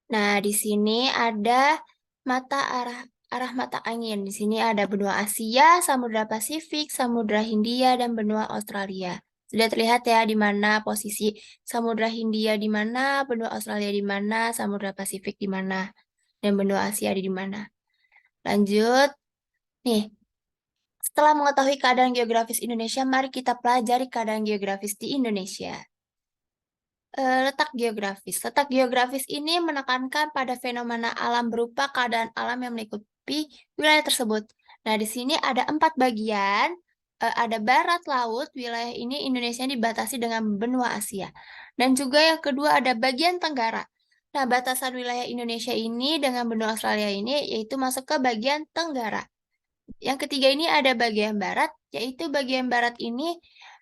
Nah, di sini ada mata arah mata angin. Di sini ada benua Asia, Samudra Pasifik, Samudra Hindia, dan benua Australia. Sudah terlihat ya di mana posisi Samudra Hindia di mana, benua Australia di mana, Samudra Pasifik di mana, dan benua Asia di mana. Lanjut. Nih, setelah mengetahui keadaan geografis Indonesia, mari kita pelajari keadaan geografis di Indonesia. Letak geografis. Letak geografis ini menekankan pada fenomena alam berupa keadaan alam yang melingkupi wilayah tersebut. Nah, di sini ada 4 bagian. Ada barat laut, wilayah ini Indonesia dibatasi dengan benua Asia. Dan juga yang kedua ada bagian tenggara. Nah, batasan wilayah Indonesia ini dengan benua Australia ini yaitu masuk ke bagian tenggara. Yang ketiga ini ada bagian barat, yaitu bagian barat ini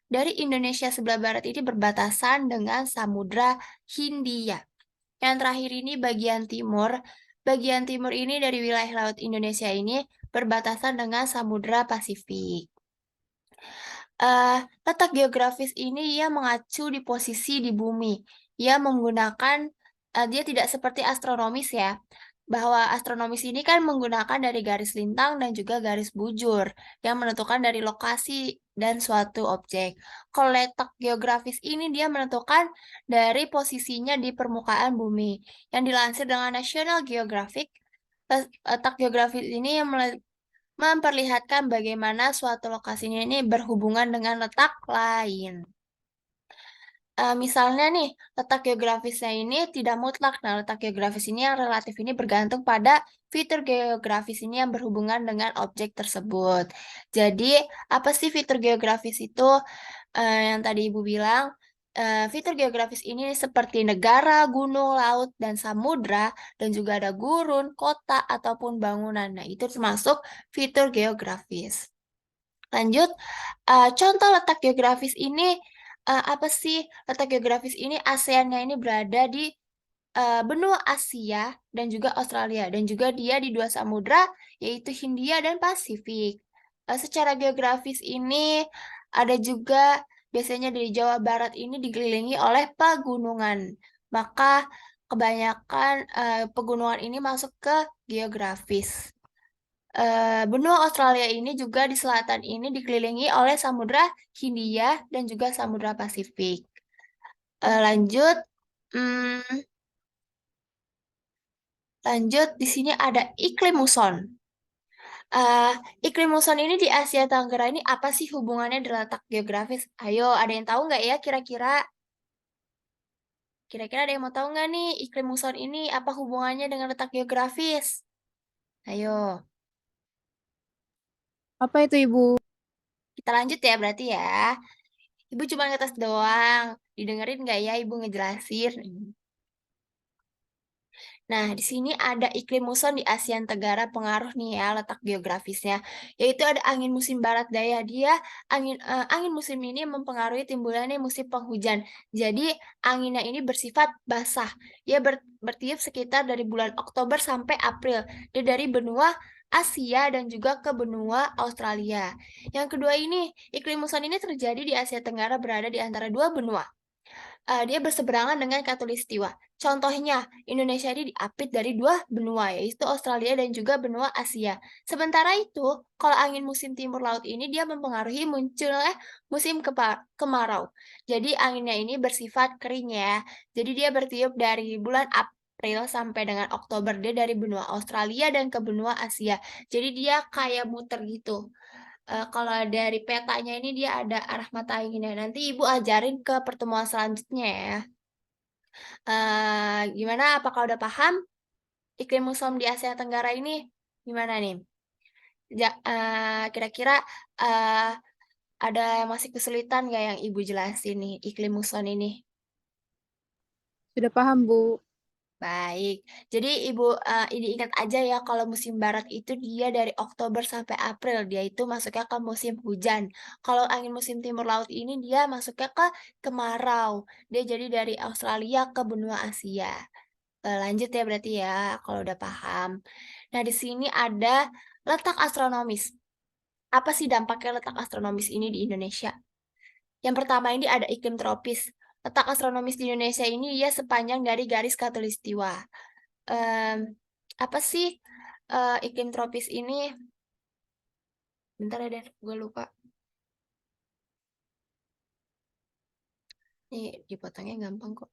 dari Indonesia sebelah barat ini berbatasan dengan Samudra Hindia. Yang terakhir ini bagian timur. Bagian timur ini dari wilayah laut Indonesia ini berbatasan dengan Samudra Pasifik. Letak geografis ini ia mengacu di posisi di bumi. Ia menggunakan, dia tidak seperti astronomis ya, bahwa astronomis ini kan menggunakan dari garis lintang dan juga garis bujur yang menentukan dari lokasi dan suatu objek. Kalau letak geografis ini dia menentukan dari posisinya di permukaan bumi. Yang dilansir dengan National Geographic, letak geografis ini yang memperlihatkan bagaimana suatu lokasinya ini berhubungan dengan letak lain. Misalnya nih, letak geografisnya ini tidak mutlak. Nah, letak geografis ini yang relatif ini bergantung pada fitur geografis ini yang berhubungan dengan objek tersebut. Jadi, apa sih fitur geografis itu? Yang tadi Ibu bilang, fitur geografis ini seperti negara, gunung, laut, dan samudra, dan juga ada gurun, kota, ataupun bangunan. Nah, itu termasuk fitur geografis. Lanjut, contoh letak geografis ini apa sih? Letak geografis ini ASEAN-nya ini berada di benua Asia dan juga Australia, dan juga dia di dua samudra, yaitu Hindia dan Pasifik. Secara geografis ini ada juga biasanya dari Jawa Barat ini dikelilingi oleh pegunungan. Maka kebanyakan pegunungan ini masuk ke geografis. Benua Australia ini juga di selatan ini dikelilingi oleh Samudra Hindia dan juga Samudra Pasifik. Lanjut, hmm, lanjut di sini ada iklim muson. Eh, iklim muson ini di Asia Tenggara ini apa sih hubungannya dengan letak geografis? Ayo, ada yang tahu nggak ya kira-kira? Kira-kira ada yang mau tahu nggak nih iklim muson ini apa hubungannya dengan letak geografis? Ayo, Apa itu, Ibu? kita lanjut ya berarti ya. Ibu cuma ngetes doang. Didengerin nggak ya Ibu ngejelasin? Nah, di sini ada iklim muson di Asia Tenggara pengaruh nih ya letak geografisnya, yaitu ada angin musim barat daya. Dia angin musim ini mempengaruhi timbulannya musim penghujan. Jadi anginnya ini bersifat basah. Dia bertiup sekitar dari bulan Oktober sampai April. Dia dari benua Asia dan juga ke benua Australia. Yang kedua ini, iklim muson ini terjadi di Asia Tenggara berada di antara dua benua. Dia berseberangan dengan Khatulistiwa. Contohnya, Indonesia ini diapit dari dua benua, yaitu Australia dan juga benua Asia. Sementara itu, kalau angin musim timur laut ini dia mempengaruhi munculnya musim kemarau. Jadi anginnya ini bersifat kering ya. Jadi dia bertiup dari bulan April sampai dengan Oktober. Dia dari benua Australia dan ke benua Asia. Jadi dia kayak muter gitu. Kalau dari petanya ini dia ada arah mata anginnya. Nanti Ibu ajarin ke pertemuan selanjutnya ya. Gimana? Apakah udah paham iklim muson di Asia Tenggara ini? Gimana nih? Kira-kira eh, ada yang masih kesulitan nggak yang Ibu jelasin nih iklim muson ini? Sudah paham, Bu. Baik, jadi Ibu ini ingat aja ya kalau musim barat itu dia dari Oktober sampai April, dia itu masuknya ke musim hujan. Kalau angin musim timur laut ini dia masuknya ke kemarau. Dia jadi dari Australia ke benua Asia. Lanjut ya berarti ya kalau udah paham. Nah, di sini ada letak astronomis. Apa sih dampaknya letak astronomis ini di Indonesia? Yang pertama ini ada iklim tropis. Letak astronomis di Indonesia ini dia sepanjang dari garis khatulistiwa. em, apa sih iklim tropis ini? Bentar ya, Den, gue lupa. Nih, dipotongnya gampang kok.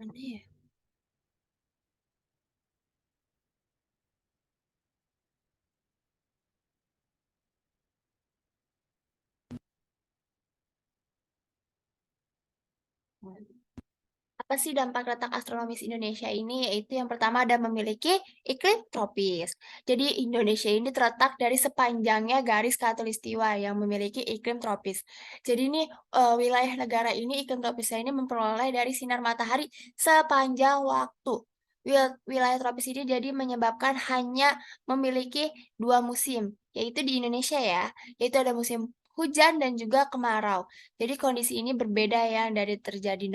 Mana ya? Apa sih dampak letak astronomis Indonesia ini? Yaitu yang pertama ada memiliki iklim tropis. Jadi Indonesia ini terletak dari sepanjangnya garis khatulistiwa yang memiliki iklim tropis. Jadi ini wilayah negara ini iklim tropisnya ini memperoleh dari sinar matahari sepanjang waktu. Wilayah tropis ini jadi menyebabkan hanya memiliki 2 musim, yaitu di Indonesia ya, yaitu ada musim hujan dan juga kemarau. Jadi kondisi ini berbeda ya dari terjadi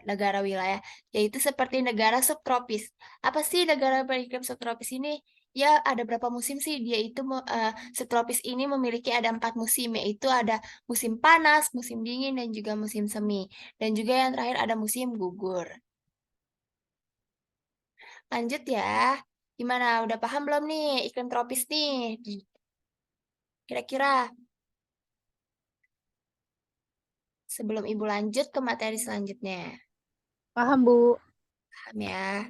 negara wilayah, yaitu seperti negara subtropis. Apa sih negara beriklim subtropis ini? Ya, ada berapa musim sih? Dia itu subtropis ini memiliki ada 4 musim, yaitu ada musim panas, musim dingin, dan juga musim semi. Dan juga yang terakhir ada musim gugur. Lanjut ya. Gimana? Udah paham belum nih iklim tropis nih? Kira-kira sebelum Ibu lanjut ke materi selanjutnya. Paham, Bu. Paham ya?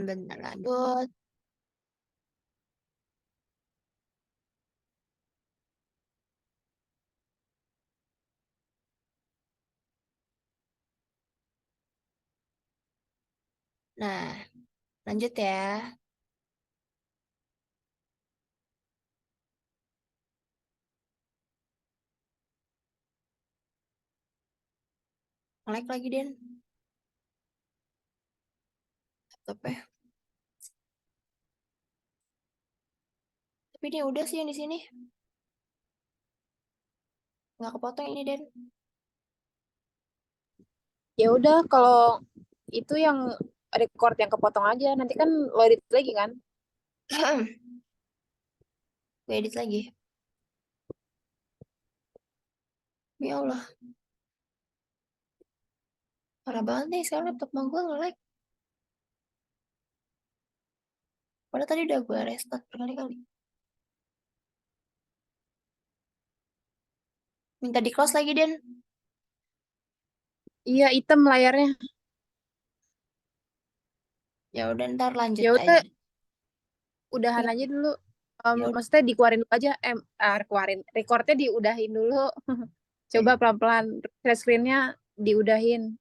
Bentar lanjut. Nah, lanjut ya. Nge-lag lagi, Den. Laptopnya. Tapi ini udah sih yang di sini. Nggak kepotong ini, Den. Ya udah, kalau itu yang record yang kepotong aja, nanti kan lo edit lagi kan? Gue edit lagi. Ya Allah, parah banget nih. Sekarang laptop mau gue nge-lag. Padahal tadi udah gue restart berkali-kali. Minta di close lagi, Den. Iya, hitam layarnya. Ya udah, ntar lanjut Ya aja. udah, udahan Ya, aja dulu. ya udah. Maksudnya dikeluarin dulu aja, keluarin. Recordnya diudahin dulu. Coba pelan-pelan share screen-nya diudahin.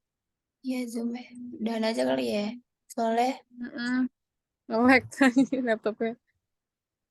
Ya, Zoom ya. Udahan aja kali ya. Soalnya Mm-mm. Nge-lag tadi laptopnya.